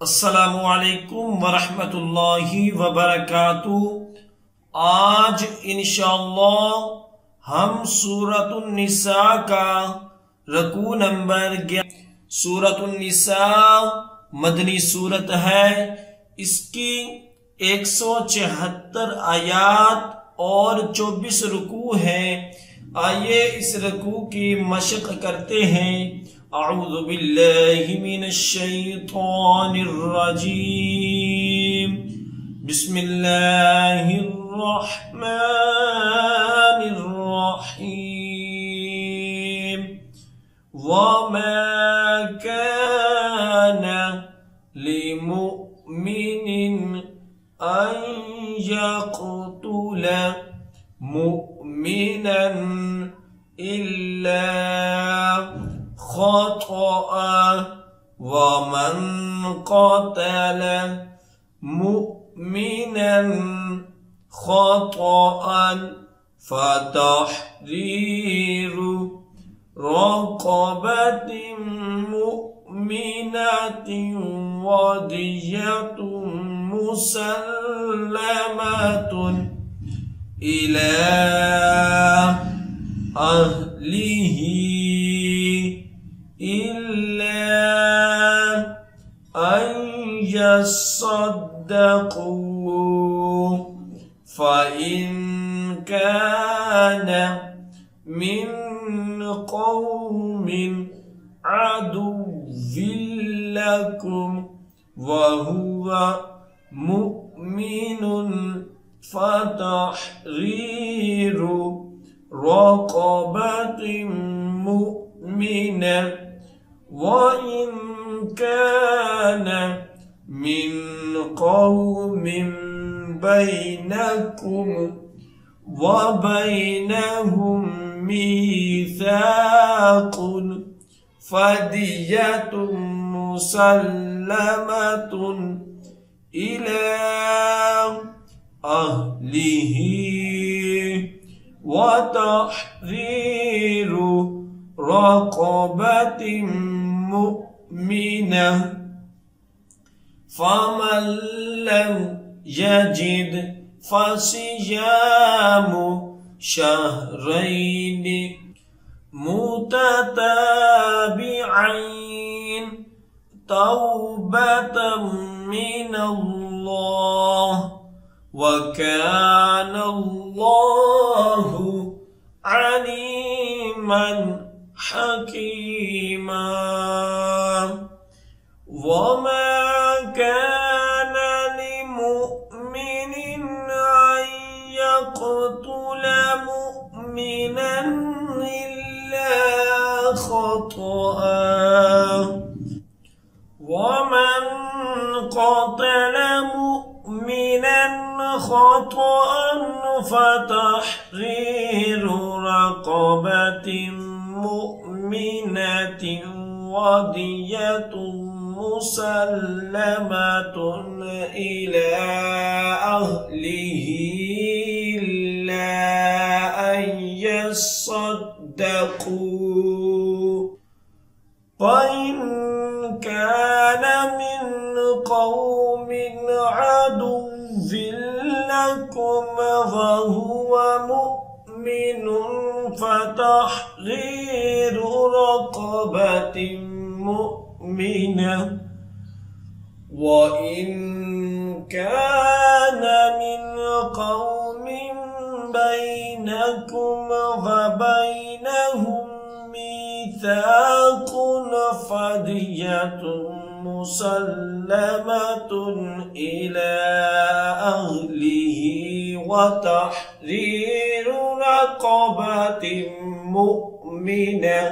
अस्सलामुअलैकुम वरहमतुल्लाहि वबरकातुहू। आज इंशाअल्लाह हम सूरतुन निसा का रकू नंबर 11। सूरतुन निसा मदनी सूरत है। इसकी 174 आयात और 24 रुकू है। आइए इस रकू की मशक करते हैं। अऊज़ु बिल्लाहि मिनश शैतानिर रजीम। बिस्मिल्लाहिर रहमानिर रहीम। वमा काना लिमुमिनिन अन यक़तुला मुमिनन इल्ला ख़तअ वमन क़तल मुमिनन ख़तअन फ़तहरीरु रक़बतिन मुमिनतिन वदियतुन मुसल्लमतुन इला अहलिही इल्ला अन यस्सद्दक़ू फ़इन कान मिन क़ौमिन अदुव्विन लकुम वहुवा मुमिनुन फ़तहरीरु रक़बतिन मुमिनह वइन कान मिन क़ौमिन बैनकुम व बैनहुम मीसाक़ुन फ़दियतुन मुसल्लमतुन इला अहलिही व तहरीरु रक़बतिन मुमिनह फ़मन लम यजिद फ़सियामु शहरैनि मुतताबिअैन तौबतम मिनल्लाह व कानल्लाहु अलीमन हकीमा। वमा कान लिमुमिनिन अन यक़तुला मुमिनन इल्ला ख़तअ वमन क़तल मुमिनन ख़तअन फ़तहरीरु रक़बतिन मुमिनतिन वदियतुन मुसल्लमतुन इला अहलिही इल्ला अन यस्सद्दक़ू फ़इन कान मिन क़ौमिन अदुव्विन लकुम वहुवा मुमिनुन फ़तहरीरु रक़बतिन मुमिनह वइन कान मिन क़ौमिन बैनकुम व बैनहुम मीसाक़ुन फ़दियतुन मुसल्लमतुन इला अहलिही व तहरीरु रक़बतिन मुमिनह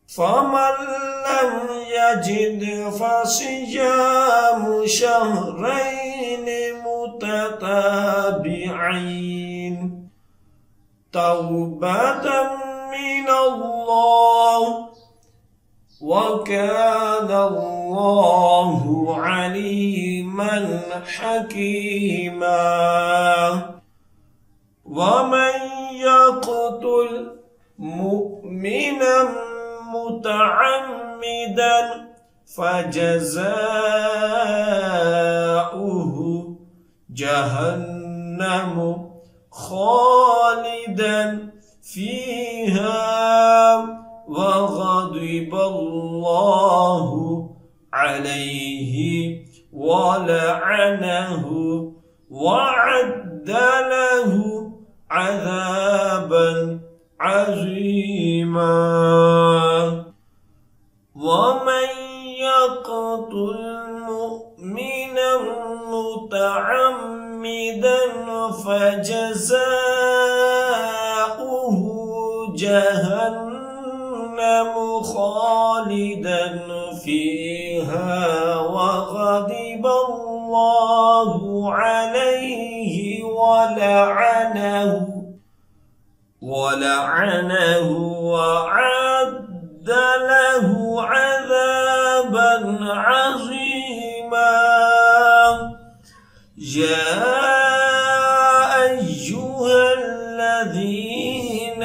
फ़मन लम यजिद फ़सियामु शहरैन मुतताबिअैन तौबतम मिनल्लाह व कानल्लाहु अलीमन हकीमा। वमन यक़तुल मुमिनन मुतअम्मिदन फजज़ाउहु جهنم خالدا فيها وغضب الله عليه ولعنه وعد له عذابا عظيما ومن يقتل مؤمنا متعمدا فجزاؤه جهنم خالدا فيها وغضب الله عليه ولعنه وعد له عذابا عظيما يا أيها الذين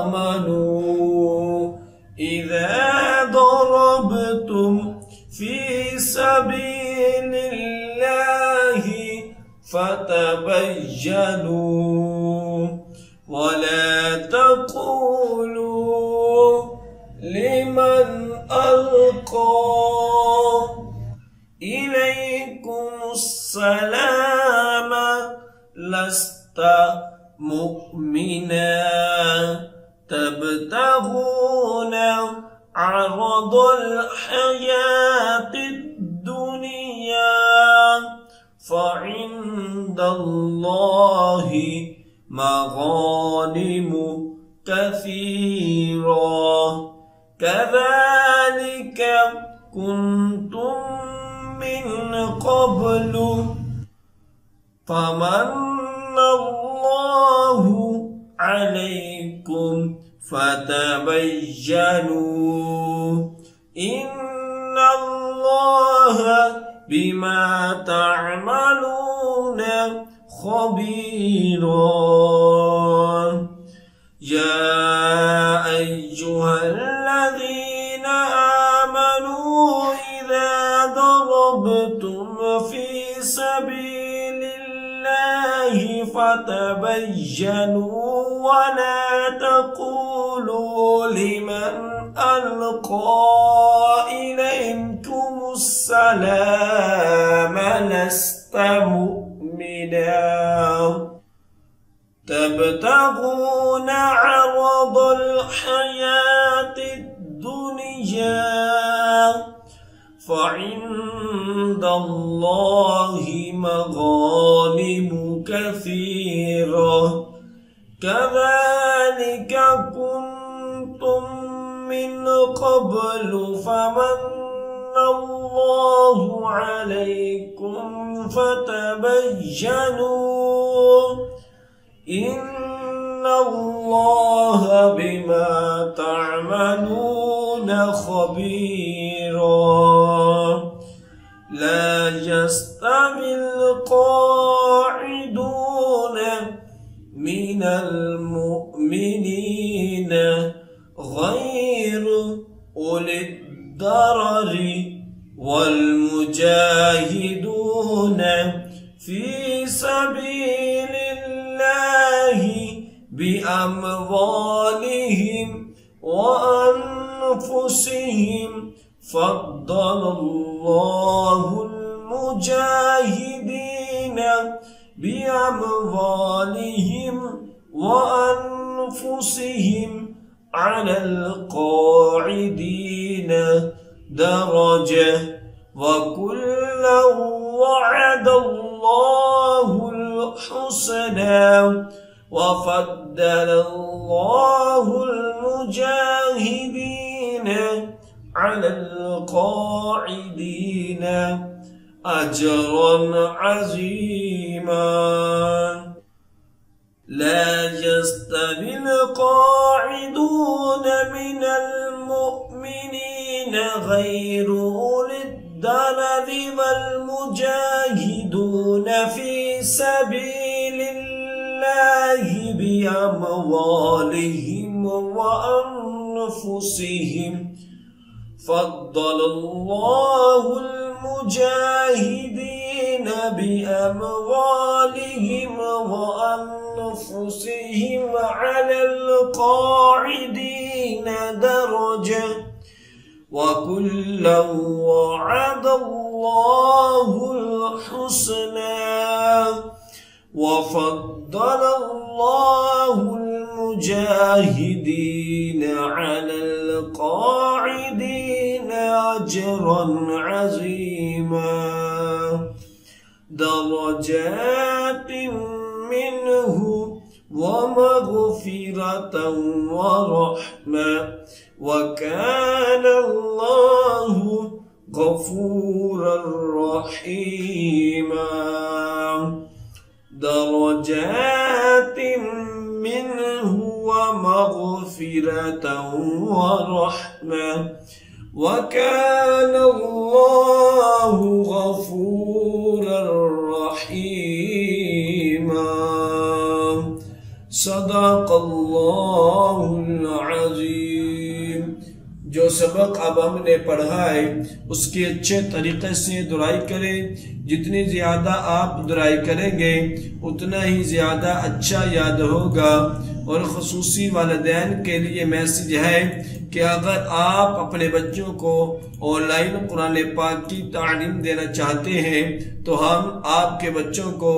آمنوا إذا ضربتم في سبيل الله فتبينوا ولا تقولوا لمن ألقى إليكم السلام لست مؤمنا تبتغون عرض الحياة الدنيا فعند الله مغانم كثيرة كذلك كنتم من قبل فمن الله عليكم فتبينوا إن الله بما تعملون خبيرا يا أيها الذين آمنوا إذا ضربتم في سبيل الله فتبينوا ولا تقولوا لمن ألقى إليكم السلام لست مؤمنا تبتغون عرض الحياة الدنيا فعند الله مغانم كثيرة كذلك كنتم من قبل فمن الله عليكم فتبينوا إن الله بما تعملون خبيرا لا يستوي القاعدون من المؤمنين غير أولي الضرر والمجاهدون في سبيل الله بأموالهم وأنفسهم فضل الله المجاهدين بأموالهم وأنفسهم على القاعدين درجة وكلا وعد الله الحسنى وفضل الله المجاهدين على القاعدين أجرا عظيما لا يستوي القاعدون من المؤمنين غير أولي الضرر والمجاهدون في سبيل الله بأموالهم وأنفسهم فضل الله المجاهدين بأموالهم وأنفسهم على القاعدين درجة وكلا وعد الله الحسنى وفضل الله المجاهدين على القاعدين أجرا عظيما درجات منه ومغفرة ورحمة وكان الله غفورا رحيما درجات منه ومغفرة ورحمة وكان الله غفورا رحيما صدق الله العظيم। जो सबक अब हमने पढ़ा है उसकी अच्छे तरीके से दुराई करें। जितनी ज्यादा आप दुराई करेंगे उतना ही ज्यादा अच्छा याद होगा। और खुसूसी वालिदैन के लिए मैसेज है कि अगर आप अपने बच्चों को ऑनलाइन कुरान पाक की तालीम देना चाहते हैं तो हम आपके बच्चों को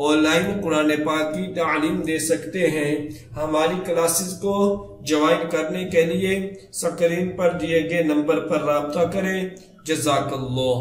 ऑनलाइन कुरान पाक की तालीम दे सकते हैं। हमारी क्लासेस को ज्वाइन करने के लिए स्क्रीन पर दिए गए नंबर पर राब्ता करें। जज़ाकल्लाह।